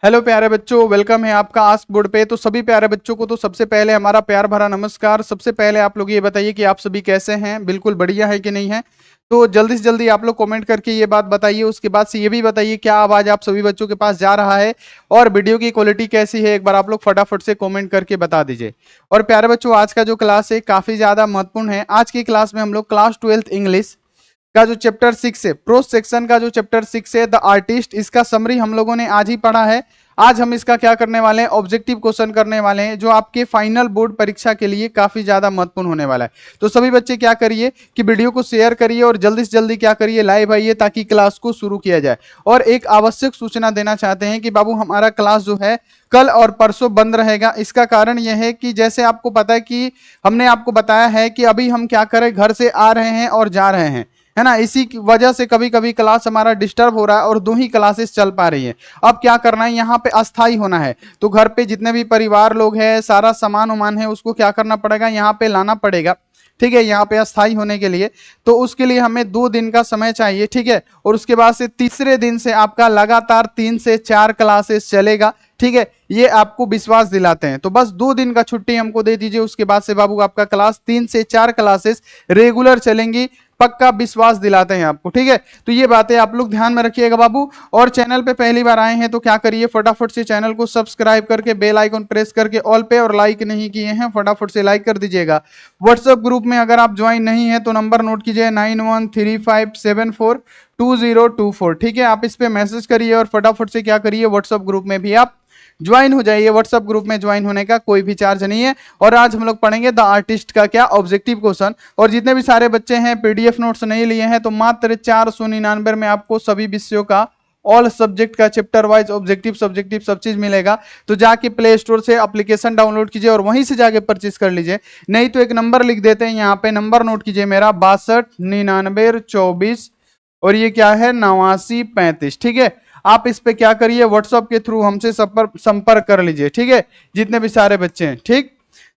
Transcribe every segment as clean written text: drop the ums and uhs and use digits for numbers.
Hello प्यारे बच्चों, welcome है आपका आस्क बोर्ड पे। तो सभी प्यारे बच्चों को तो सबसे पहले हमारा प्यार भरा नमस्कार। सबसे पहले आप लोग ये बताइए कि आप सभी कैसे हैं, बिल्कुल बढ़िया है कि नहीं है। तो जल्दी से जल्दी आप लोग कमेंट करके ये बात बताइए। उसके बाद से ये भी बताइए क्या आवाज आप सभी बच्चों के पास जा रहा है और वीडियो की क्वालिटी कैसी है, एक बार आप लोग फटाफट से कमेंट करके बता दीजिए। और प्यारे बच्चों, आज का जो क्लास है काफी ज्यादा महत्वपूर्ण है। आज की क्लास में हम लोग क्लास 12th इंग्लिश का जो चैप्टर 6 है, प्रोस सेक्शन का जो चैप्टर 6 है द आर्टिस्ट, इसका समरी हम लोगों ने आज ही पढ़ा है। आज हम इसका क्या करने वाले हैं, ऑब्जेक्टिव क्वेश्चन करने वाले हैं, जो आपके फाइनल बोर्ड परीक्षा के लिए काफी ज्यादा महत्वपूर्ण होने वाला है। तो सभी बच्चे क्या करिए कि वीडियो को शेयर करिए और जल्दी से जल्दी क्या करिए, लाइव आइए ताकि क्लास को शुरू किया जाए। और एक आवश्यक सूचना देना चाहते हैं कि बाबू हमारा क्लास जो है कल और परसों बंद रहेगा। इसका कारण यह है कि जैसे आपको पता है कि हमने आपको बताया है कि अभी हम क्या करें, घर से आ रहे हैं और जा रहे हैं, है ना। इसी की वजह से कभी कभी क्लास हमारा डिस्टर्ब हो रहा है और 2 ही क्लासेस चल पा रही है। अब क्या करना है, यहाँ पे अस्थाई होना है। तो घर पे जितने भी परिवार लोग हैं, सारा सामान उमान है, उसको क्या करना पड़ेगा, यहाँ पे लाना पड़ेगा। ठीक है, यहाँ पे अस्थाई होने के लिए तो उसके लिए हमें 2 दिन का समय चाहिए। ठीक है, और उसके बाद से तीसरे दिन से आपका लगातार 3 से 4 क्लासेस चलेगा। ठीक है, ये आपको विश्वास दिलाते हैं। तो बस 2 दिन का छुट्टी हमको दे दीजिए, उसके बाद से बाबू आपका क्लास 3 से 4 क्लासेस रेगुलर चलेंगी, पक्का विश्वास दिलाते हैं आपको। ठीक है, तो ये बातें आप लोग ध्यान में रखिएगा बाबू। और चैनल पे पहली बार आए हैं तो क्या करिए, फटाफट से चैनल को सब्सक्राइब करके बेल आइकन प्रेस करके ऑल पे, और लाइक नहीं किए हैं फटाफट से लाइक कर दीजिएगा। व्हाट्सएप ग्रुप में अगर आप ज्वाइन नहीं है तो नंबर नोट कीजिए 9135742024। ठीक है, आप इस पे मैसेज करिए और फटाफट से क्या करिए, व्हाट्सएप ग्रुप में भी आप ज्वाइन हो जाइए। व्हाट्सएप ग्रुप में ज्वाइन होने का कोई भी चार्ज नहीं है। और आज हम लोग पढ़ेंगे द आर्टिस्ट का क्या, ऑब्जेक्टिव क्वेश्चन। और जितने भी सारे बच्चे हैं पीडीएफ नोट्स नहीं लिए हैं तो मात्र 499 में आपको सभी विषयों का, ऑल सब्जेक्ट का चैप्टर वाइज ऑब्जेक्टिव सब्जेक्टिव सब चीज मिलेगा। तो जाके प्ले स्टोर से एप्लीकेशन डाउनलोड कीजिए और वहीं से जाके परचेज कर लीजिए। नहीं तो एक नंबर लिख देते हैं, यहाँ पे नंबर नोट कीजिए मेरा 629924, और ये क्या है 8935। ठीक है, आप इस पे क्या करिए, व्हाट्सएप के थ्रू हमसे संपर्क कर लीजिए। ठीक है, जितने भी सारे बच्चे हैं। ठीक,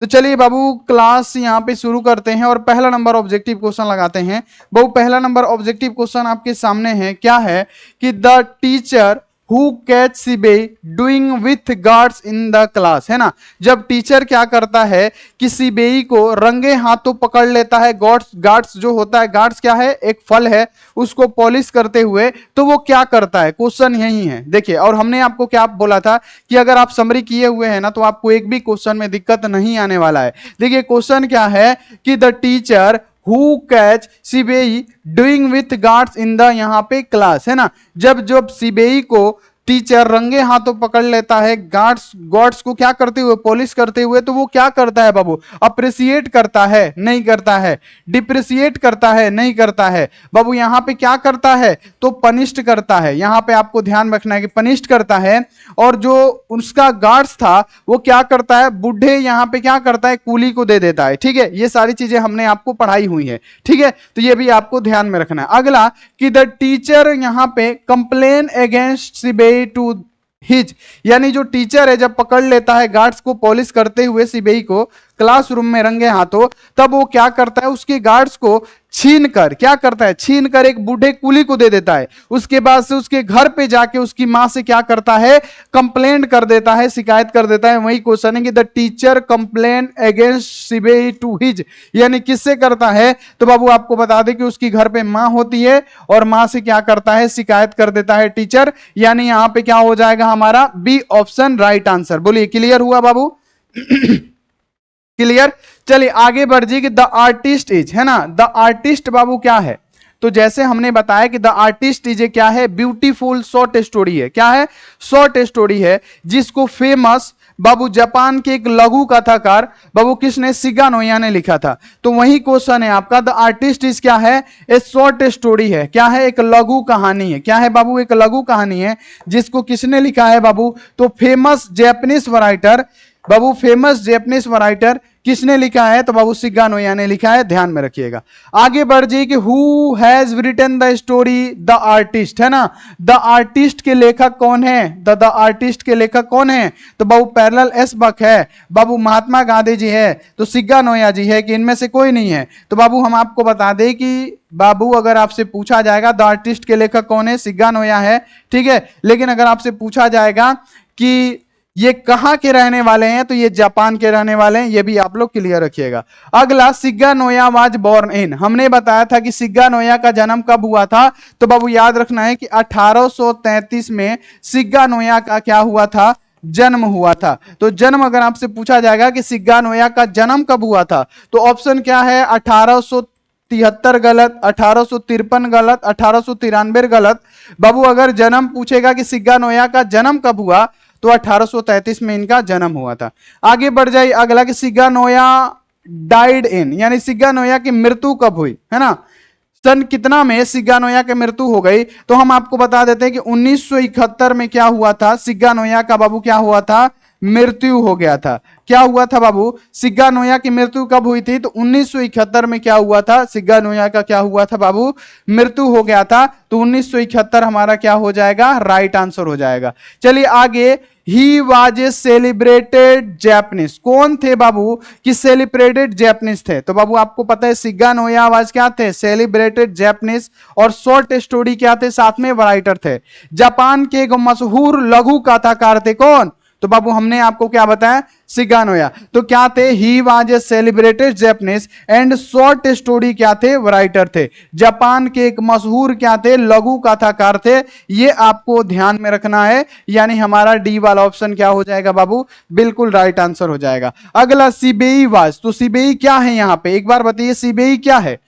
तो चलिए बाबू क्लास यहाँ पे शुरू करते हैं और पहला नंबर ऑब्जेक्टिव क्वेश्चन लगाते हैं। बाबू पहला नंबर ऑब्जेक्टिव क्वेश्चन आपके सामने है, क्या है कि the teacher who catch Seibei doing with gourds in the class, है ना। जब टीचर क्या करता है कि सिबेई को रंगे हाथों पकड़ लेता है, गार्ड्स, गार्ड्स जो होता है, गार्ड्स क्या है, एक फल है, उसको पॉलिश करते हुए, तो वो क्या करता है, क्वेश्चन यही है। देखिए, और हमने आपको क्या बोला था कि अगर आप समरी किए हुए हैं ना तो आपको एक भी क्वेश्चन में दिक्कत नहीं आने वाला है। देखिए क्वेश्चन क्या है कि the teacher who catch Seibei doing with gourds in the यहाँ पे क्लास, है ना। जब जब सिबेई को टीचर रंगे हाथों पकड़ लेता है, गार्ड्स को क्या करते हुए, पॉलिश करते हुए, तो वो क्या करता है बाबू, अप्रिसिएट करता है, नहीं करता है, डिप्रिसिएट करता है, नहीं करता है बाबू। यहां पे क्या करता है, तो पनिष्ड करता है। यहां पे आपको ध्यान रखना है कि पनिष्ड करता है। और जो उसका गार्ड्स था वो क्या करता है, बूढ़े यहां पे क्या करता है, कूली को दे देता है। ठीक है, ये सारी चीजें हमने आपको पढ़ाई हुई है। ठीक है, तो ये भी आपको ध्यान में रखना है। अगला कि द टीचर यहां पे complain against Seibei to his, यानी जो टीचर है जब पकड़ लेता है गार्ड्स को पॉलिश करते हुए सिबेई को क्लासरूम में रंगे हाथों, तब वो क्या करता है, उसके गार्ड्स को छीन कर, क्या करता है, छीन कर एक बूढ़े कुली को दे देता है। उसके बाद से उसके घर पे जाके उसकी मां से क्या करता है, कंप्लेंट कर देता है, शिकायत कर देता है। वही क्वेश्चन है कि the teacher complain against Seibei to his, यानी किससे करता है, तो बाबू आपको बता दें कि उसकी घर पे मां होती है और मां से क्या करता है, शिकायत कर देता है टीचर। यानी यहां पे क्या हो जाएगा हमारा, बी ऑप्शन राइट आंसर। बोलिए क्लियर हुआ बाबू? क्लियर। चलिए आगे बढ़ जाइए कि द आर्टिस्ट इज, है ना, द आर्टिस्ट बाबू क्या है, तो जैसे हमने बताया कि द आर्टिस्ट इज क्या है, ब्यूटीफुल शॉर्ट स्टोरी है। क्या है, शॉर्ट स्टोरी है, जिसको फेमस बाबू जापान के एक लघु कथाकार बाबू किसने, शिगा नोया ने लिखा था। तो वही क्वेश्चन है आपका, द आर्टिस्ट इज क्या है, ए शॉर्ट स्टोरी है। क्या है, एक लघु कहानी है। क्या है बाबू, एक लघु कहानी है, जिसको किसने लिखा है बाबू, तो फेमस जैपनीज राइटर बाबू, फेमस जैपनीज राइटर किसने लिखा है, तो बाबू शिगा नोया ने लिखा है। ध्यान में रखिएगा। आगे बढ़ जाइए कि who has written the story the artist, है ना। द आर्टिस्ट के लेखक कौन है, द आर्टिस्ट के लेखक कौन है, तो बाबू पैरेलल एस बक है, बाबू महात्मा गांधी जी है, तो शिगा नोया जी है, कि इनमें से कोई नहीं है। तो बाबू हम आपको बता दें कि बाबू अगर आपसे पूछा जाएगा द आर्टिस्ट के लेखक कौन है, शिगा नोया है। ठीक है, लेकिन अगर आपसे पूछा जाएगा कि ये कहाँ के रहने वाले हैं, तो ये जापान के रहने वाले हैं, ये भी आप लोग क्लियर रखिएगा। अगला, सिग्गा नोया वाज बोर्न इन, हमने बताया था कि सिग्गा नोया का जन्म कब हुआ था, तो बाबू याद रखना है कि 1833 में सिग्गा नोया का क्या हुआ था, जन्म हुआ था। तो जन्म अगर आपसे पूछा जाएगा कि सिग्गा नोया का जन्म कब हुआ था, तो ऑप्शन क्या है, 1873 गलत, 1853 गलत, 1893 गलत। बाबू अगर जन्म पूछेगा कि सिग्गा नोया का जन्म कब हुआ, तो 1833 में इनका जन्म हुआ था। आगे बढ़ जाइए, अगला कि सिग्गा नोया डाइड इन, यानी सिग्गा नोया की मृत्यु कब हुई, है ना, सन कितना में सिग्गा नोया की मृत्यु हो गई, तो हम आपको बता देते हैं कि 1971 में क्या हुआ था, सिग्गा नोया का बाबू क्या हुआ था, मृत्यु हो गया था। क्या हुआ था बाबू, सिग्गा नोया की मृत्यु कब हुई थी, तो 1971 में क्या हुआ था, सिग्गा नोया का क्या हुआ था बाबू, मृत्यु हो गया था। तो 1971 हमारा क्या हो जाएगा, राइट आंसर हो जाएगा। चलिए आगे, he was a celebrated Japanese, कौन थे बाबू कि सेलिब्रेटेड जैपनीज थे, तो बाबू आपको पता है सिग्गा नोया वाज क्या थे, सेलिब्रेटेड जैपनीज, और शॉर्ट स्टोरी क्या थे, साथ में राइटर थे। जापान के एक मशहूर लघु कथाकार थे, कौन, तो बाबू हमने आपको क्या बताया, सिग्गा नोया। तो क्या थे, he was a celebrated Japanese and short story क्या थे, राइटर थे। जापान के एक मशहूर क्या थे, लघु कथाकार थे, ये आपको ध्यान में रखना है। यानी हमारा डी वाला ऑप्शन क्या हो जाएगा बाबू, बिल्कुल राइट आंसर हो जाएगा। अगला, सिबेई वाज, तो सिबेई क्या है, यहां पे एक बार बताइए सिबेई क्या है।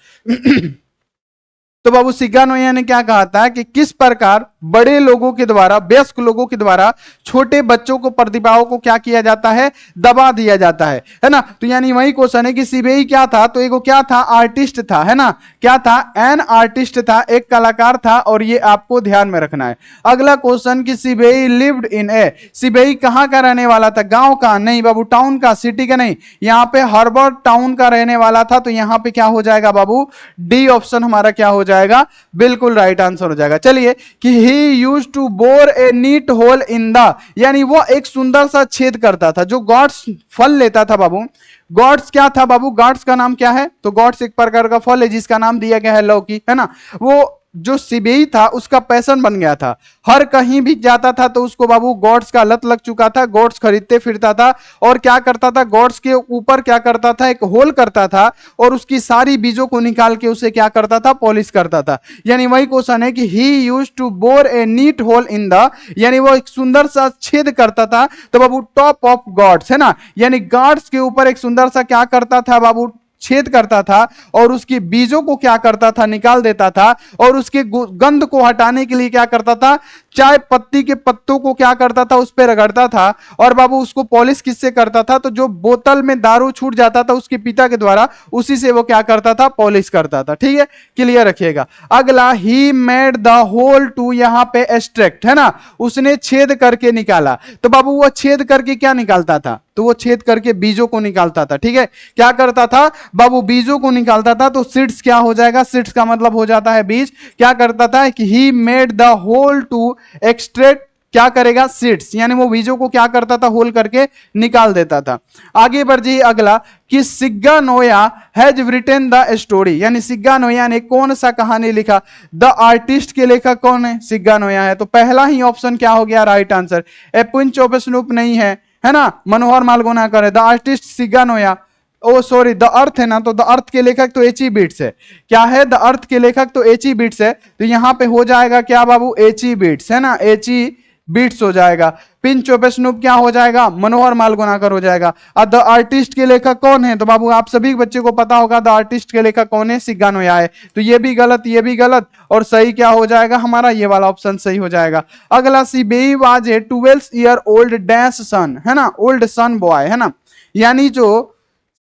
तो बाबू सिग्गा नोया ने क्या कहा था कि किस प्रकार बड़े लोगों के द्वारा, वयस्क लोगों के द्वारा छोटे बच्चों को, प्रतिभाओं को क्या किया जाता है, दबा दिया जाता है ना। तो यानी वही क्वेश्चन है कि सिबेई क्या था, तो एगो क्या था, आर्टिस्ट था, है ना, क्या था, एन आर्टिस्ट था, एक कलाकार था, और ये आपको ध्यान में रखना है। अगला क्वेश्चन कि सिबेई लिव्ड इन ए, सिबेई कहां का रहने वाला था, गांव का नहीं बाबू, टाउन का, सिटी का नहीं, यहां पे हार्बर टाउन का रहने वाला था। तो यहां पे क्या हो जाएगा बाबू, डी ऑप्शन हमारा क्या हो जाएगा, बिल्कुल राइट आंसर हो जाएगा। चलिए कि he used to bore a neat hole in the, यानी वो एक सुंदर सा छेद करता था, जो गॉड्स फल लेता था बाबू। गॉड्स क्या था बाबू, गॉड्स का नाम क्या है, तो गॉड्स एक प्रकार का फल है जिसका नाम दिया गया है लौकी, है ना। वो जो सिबेई था उसका पैशन बन गया था, हर कहीं भी जाता था तो उसको बाबू गॉड्स का लत लग चुका था, गॉड्स खरीदते फिरता था, और क्या करता था, गॉड्स के ऊपर क्या करता था, एक होल करता था, और उसकी सारी बीजों को निकाल के उसे क्या करता था, पॉलिश करता था। यानी वही क्वेश्चन है कि he used to bore a neat hole in the, यानी वो एक सुंदर सा छेद करता था, तो बाबू टॉप ऑफ गॉड्स, है ना, यानी गॉड्स के ऊपर एक सुंदर सा क्या करता था बाबू, छेद करता था, और उसके बीजों को क्या करता था, निकाल देता था, और उसके गंध को हटाने के लिए क्या करता था, चाय पत्ती के पत्तों को क्या करता था, उस पर रगड़ता था, और बाबू उसको पॉलिश किससे करता था, तो जो बोतल में दारू छूट जाता था उसके पिता के द्वारा, उसी से वो क्या करता था, पॉलिश करता था। ठीक है, क्लियर रखिएगा। अगला, he made the hole to, यहां पे एक्सट्रैक्ट, है ना, उसने छेद करके निकाला। तो बाबू वो छेद करके क्या निकालता था, तो वो छेद करके बीजों को निकालता था। ठीक है, क्या करता था बाबू, बीजों को निकालता था। तो सीड्स क्या हो जाएगा, सीड्स का मतलब हो जाता है बीज। क्या करता था कि he made the hole to extract, क्या करेगा, सीड्स, यानी वो बीजों को क्या करता था, होल करके निकाल देता था। आगे बढ़ जाइए, अगला कि Shiga Naoya has written the story, यानी सिग्गा नोया ने कौन सा कहानी लिखा, द आर्टिस्ट के लेखक कौन है, सिग्गा नोया है। तो पहला ही ऑप्शन क्या हो गया, राइट आंसर। एपुंच ओपेस्नूप नहीं है ना, मनोहर मालगुनाकर है। The artist Shiga Naoya, oh sorry, the अर्थ है ना, तो द अर्थ के लेखक तो एच ई बीट्स है। क्या है, द अर्थ के लेखक तो एच ई बीट्स है। तो यहां पे हो जाएगा क्या बाबू, एच ई बीट्स, है ना, एच ई बीट्स हो जाएगा। पिंच ओपेस्नूप क्या हो जाएगा, मनोहर मालगुनाकर हो जाएगा। अब द आर्टिस्ट के लेखक कौन है, तो बाबू आप सभी बच्चे को पता होगा द आर्टिस्ट के लेखक कौन है, सिग्गा नोया है। तो ये भी गलत, ये भी गलत, और सही क्या हो जाएगा हमारा, ये वाला ऑप्शन सही हो जाएगा। अगला, Seibei was a 12 year old dash son, है ना, ओल्ड सन बॉय, है ना, यानी जो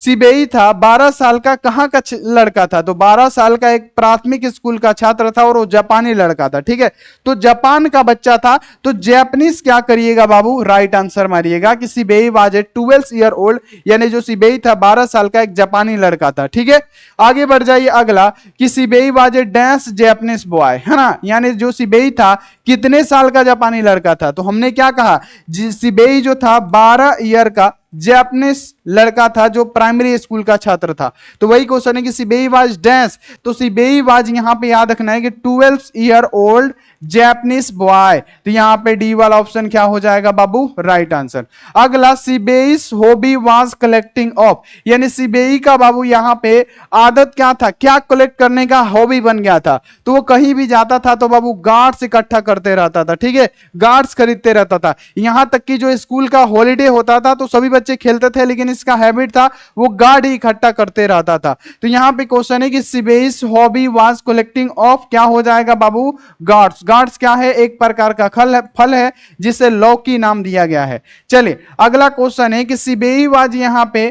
सिबेई था 12 साल का कहां का लड़का था, तो 12 साल का एक प्राथमिक स्कूल का छात्र था, और वो जापानी लड़का था। ठीक है, तो जापान का बच्चा था, तो जैपनीज क्या करिएगा बाबू, राइट आंसर मारिएगा कि Seibei was a 12 year old, यानी जो सिबेई था 12 साल का एक जापानी लड़का था। ठीक है, आगे बढ़ जाइए, अगला कि Seibei was a dash Japanese boy, है ना, यानी जो सिबेई था कितने साल का जापानी लड़का था, तो हमने क्या कहा, सिबेई जो था 12 ईयर का जैपनीज लड़का था, जो प्राइमरी स्कूल का छात्र था। तो वही क्वेश्चन है कि सिबेई वाज डैश, तो सिबेई वाज यहां पे याद रखना है कि 12 ईयर ओल्ड जैपनीज बॉय। तो यहाँ पे डी वाला ऑप्शन क्या हो जाएगा बाबू, राइट आंसर। अगला सीबेईस हॉबी वाज कलेक्टिंग ऑफ, यानी सीबेई का बाबू यहाँ पे आदत क्या था, क्या कलेक्ट करने का हॉबी बन गया था। तो वो कहीं भी जाता था तो बाबू गार्ड्स इकट्ठा करते रहता था, ठीक है, गार्ड्स खरीदते रहता था। यहां तक कि जो स्कूल का हॉलीडे होता था तो सभी बच्चे खेलते थे, लेकिन इसका हैबिट था वो गार्ड ही इकट्ठा करते रहता था। तो यहां पे क्वेश्चन है कि सीबेईस हॉबी वाज कलेक्टिंग ऑफ, क्या हो जाएगा बाबू, गार्ड्स। गार्ड्स क्या है, एक प्रकार का फल है जिसे लौकी नाम दिया गया है। चलिए अगला क्वेश्चन है कि सीबेई वाज यहां पे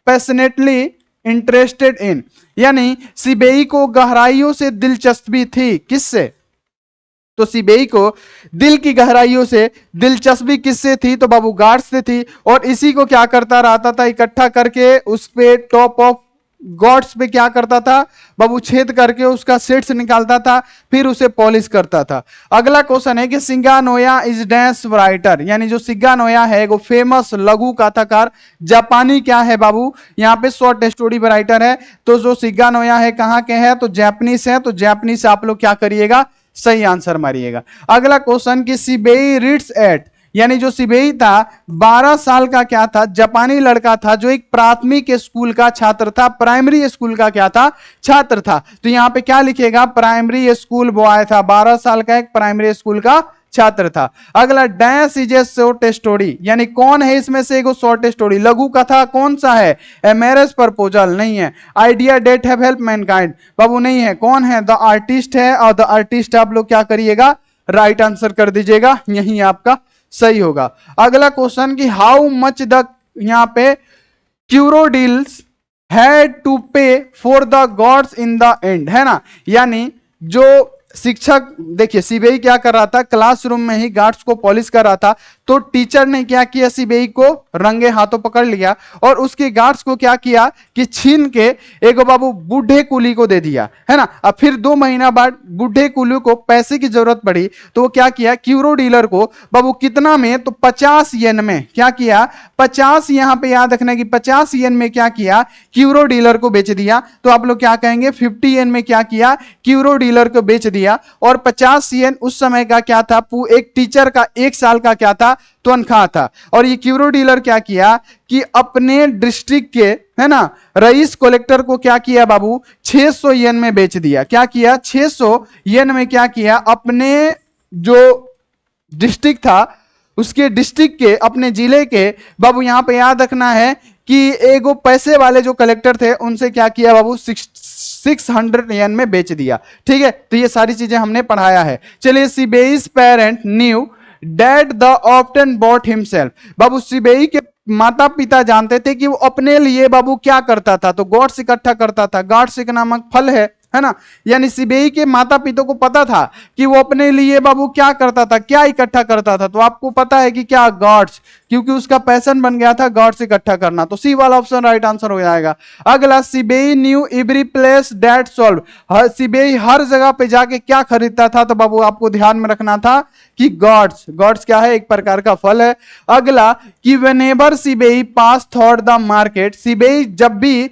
पैशनेटली इंटरेस्टेड इन, यानी सीबेई को गहराइयों से दिलचस्पी थी, किससे, तो सीबेई को दिल की गहराइयों से दिलचस्पी किससे थी, तो बाबू गार्ड्स से थी। और इसी को क्या करता रहता था, इकट्ठा करके उस पे टॉप ऑफ गॉड्स पे क्या करता था बाबू, छेद करके उसका सीड्स निकालता था, फिर उसे पॉलिश करता था। अगला क्वेश्चन है कि सिंगानोया इज डैश राइटर, यानी जो सिंगानोया है वो फेमस लघु कथाकार जापानी क्या है बाबू, यहाँ पे शॉर्ट स्टोरी राइटर है। तो जो सिंगानोया है कहाँ के है, तो जापानीज है। तो जापानीज आप लोग क्या करिएगा, सही आंसर मारिएगा। अगला क्वेश्चन कि सीबेई रीड्स एट, यानी जो सीबेई था 12 साल का क्या था, जापानी लड़का था जो एक प्राथमिक स्कूल का छात्र था, प्राइमरी स्कूल का क्या था, छात्र था। तो यहां पे क्या लिखेगा, प्राइमरी स्कूल बॉय था, 12 साल का एक प्राइमरी स्कूल का छात्र था। अगला dash is a short story, यानी कौन है इसमें से एक शॉर्ट स्टोरी, लघु कथा कौन सा है, ए मैरिज प्रपोजल नहीं है, idea that have help mankind बाबू नहीं है, कौन है, द आर्टिस्ट है। और द आर्टिस्ट आप लोग क्या करिएगा, राइट आंसर कर दीजिएगा, यही आपका सही होगा। अगला क्वेश्चन कि हाउ मच द, यहां पे क्यूरोडिल्स हैड टू पे for the gourds in the end, है ना, यानी जो शिक्षक, देखिए सीबीआई क्या कर रहा था, क्लासरूम में ही गार्ड्स को पॉलिश कर रहा था। तो टीचर ने क्या किया, सीबीआई को रंगे हाथों पकड़ लिया और उसके गार्ड्स को क्या किया कि छीन के एक बाबू बूढ़े कुली को दे दिया, है ना। अब फिर 2 महीना बाद बूढ़े कुली को पैसे की जरूरत पड़ी तो वो क्या किया, क्यूरो डीलर को बाबू कितना में, तो 50 येन में क्या किया, 50, यहां पे याद रखना कि 50 येन में क्या किया, क्यूरो डीलर को बेच दिया। तो आप लोग क्या कहेंगे, 50 येन में क्या किया, क्यूरो डीलर को बेच दिया। और 50 येन उस समय का क्या था, एक टीचर का 1 साल का क्या था, तनख्वाह था। और ये क्यूरो डीलर क्या किया कि अपने डिस्ट्रिक्ट के, है ना, रईस कलेक्टर को क्या किया बाबू, 600 येन में बेच दिया। क्या किया, 600 येन में क्या किया, अपने जो डिस्ट्रिक्ट था उसके डिस्ट्रिक्ट के, अपने जिले के बाबू, यहां पे याद रखना है कि एगो पैसे वाले जो कलेक्टर थे उनसे क्या किया बाबू, 600 येन में बेच दिया। ठीक है, तो ये सारी चीजें हमने पढ़ाया है। चलिए, Seibei's parent knew that the often bought himself, बाबू सीबेई के माता पिता जानते थे कि वो अपने लिए बाबू क्या करता था, तो गॉड्स इकट्ठा करता था। गॉड्स एक नामक फल है ना, यानी सीबेई के माता पिता को पता था कि वो अपने लिए बाबू क्या करता था, क्या इकट्ठा करता था। तो आपको पता है कि क्या, गॉड्स, क्योंकि उसका पैशन बन गया था गॉड्स इकट्ठा करना। तो सी वाला ऑप्शन राइट आंसर हो जाएगा। अगला, Seibei knew every place that sold, Seibei हर जगह पे जाके क्या खरीदता था, तो बाबू आपको ध्यान में रखना था कि गॉड्स, गॉड्स क्या है, एक प्रकार का फल है। अगला कि whenever Seibei pass through the market, Seibei जब भी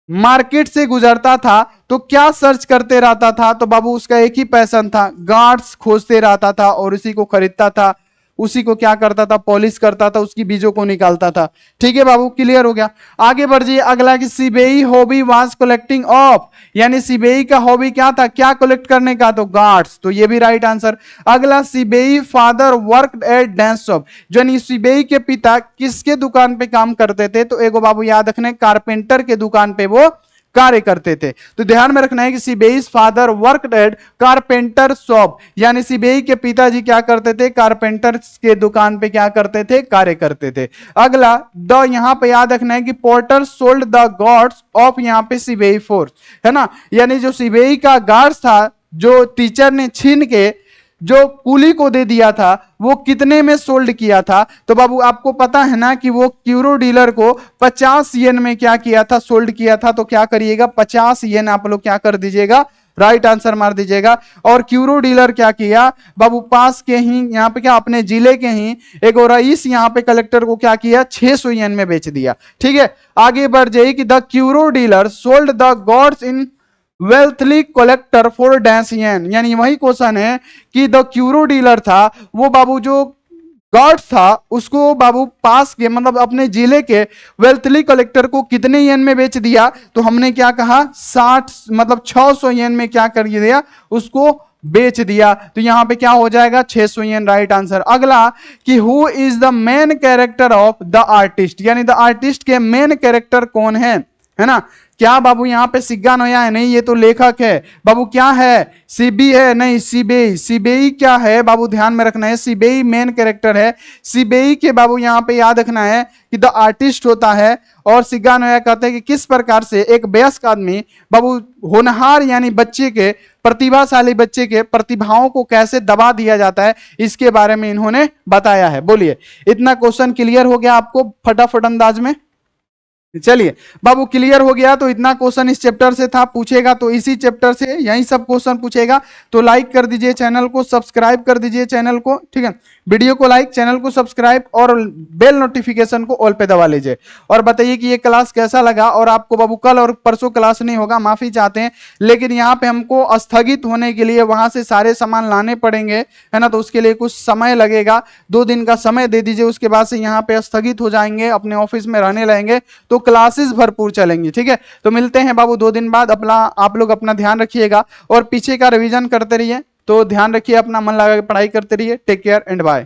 मार्केट से गुजरता था तो क्या सर्च करते रहता था, तो बाबू उसका एक ही पैशन था, गार्ड्स खोजते रहता था और उसी को खरीदता था, उसी को क्या करता था, पॉलिश करता था, उसकी बीजों को निकालता था। ठीक है बाबू, क्लियर हो गया। आगे बढ़ जाइए। अगला कि सीबेई हॉबी वाज कलेक्टिंग ऑफ, यानी सीबेई का हॉबी क्या था, क्या कलेक्ट करने का, तो गार्ड्स। तो ये भी राइट आंसर। अगला, Seibei father worked at dance shop, यानी सीबेई के पिता किसके दुकान पे काम करते थे, तो एगो बाबू याद रखने, कारपेंटर के दुकान पे वो कार्य करते थे। तो ध्यान में रखना है कि Seibei's father worked at carpenter shop, यानी सीबेई के पिताजी क्या करते थे, कारपेंटर के दुकान पे क्या करते थे, कार्य करते थे। अगला, द, यहां पे याद रखना है कि porter sold the God's of, यहां पे सीबेई फोर्स, है ना, यानी जो सीबेई का गार्ड्स था जो टीचर ने छीन के जो कुली को दे दिया था वो कितने में सोल्ड किया था, तो बाबू आपको पता है ना कि वो क्यूरो डीलर को 50 येन में क्या किया था, सोल्ड किया था। तो क्या करिएगा, 50 येन आप लोग क्या कर दीजिएगा, राइट आंसर मार दीजिएगा। और क्यूरो डीलर क्या किया बाबू, पास के ही यहाँ पे क्या, अपने जिले के ही एक रईस यहाँ पे कलेक्टर को क्या किया, 600 येन में बेच दिया। ठीक है, आगे बढ़ जाइए कि the curio dealer sold the gourds in wealthy collector for dash yen, यानी वही क्वेश्चन है कि द क्यूरो डीलर था वो बाबू जो गॉड था उसको बाबू पास के मतलब अपने जिले के वेल्थली कलेक्टर को कितने येन में बेच दिया, तो हमने क्या कहा 60 मतलब 600 येन में क्या कर दिया उसको बेच दिया। तो यहां पे क्या हो जाएगा 600 येन राइट आंसर। अगला कि who is the main character of the artist, यानी द आर्टिस्ट के मेन कैरेक्टर कौन है ना। क्या बाबू यहाँ पे सिग्गा नोया है, नहीं ये तो लेखक है बाबू। क्या है सीबी है, नहीं सीबेई। सीबेई क्या है बाबू ध्यान में रखना है, सीबेई मेन कैरेक्टर है। सीबेई के बाबू यहाँ पे याद रखना है कि द आर्टिस्ट होता है और सिग्गा नोया कहते हैं कि किस प्रकार से एक वयस्क आदमी बाबू होनहार यानी बच्चे के प्रतिभाशाली बच्चे के प्रतिभाओं को कैसे दबा दिया जाता है इसके बारे में इन्होंने बताया है। बोलिए इतना क्वेश्चन क्लियर हो गया आपको फटाफट अंदाज में। चलिए बाबू क्लियर हो गया, तो इतना क्वेश्चन इस चैप्टर से था, पूछेगा तो इसी चैप्टर से यही सब क्वेश्चन पूछेगा। तो लाइक कर दीजिए चैनल को, सब्सक्राइब कर दीजिए चैनल को, ठीक है। वीडियो को लाइक, चैनल को सब्सक्राइब और बेल नोटिफिकेशन को ऑल पे दबा लीजिए। और बताइए कि ये क्लास कैसा लगा। और आपको बाबू कल और परसों क्लास नहीं होगा, माफी चाहते हैं, लेकिन यहाँ पे हमको स्थगित होने के लिए वहां से सारे सामान लाने पड़ेंगे, है ना। तो उसके लिए कुछ समय लगेगा, 2 दिन का समय दे दीजिए, उसके बाद से यहाँ पे स्थगित हो जाएंगे, अपने ऑफिस में रहने लगेंगे, तो क्लासेस भरपूर चलेंगी, ठीक है। तो मिलते हैं बाबू 2 दिन बाद। अपना आप लोग अपना ध्यान रखिएगा और पीछे का रिवीजन करते रहिए। तो ध्यान रखिए अपना, मन लगा के पढ़ाई करते रहिए। Take care and bye.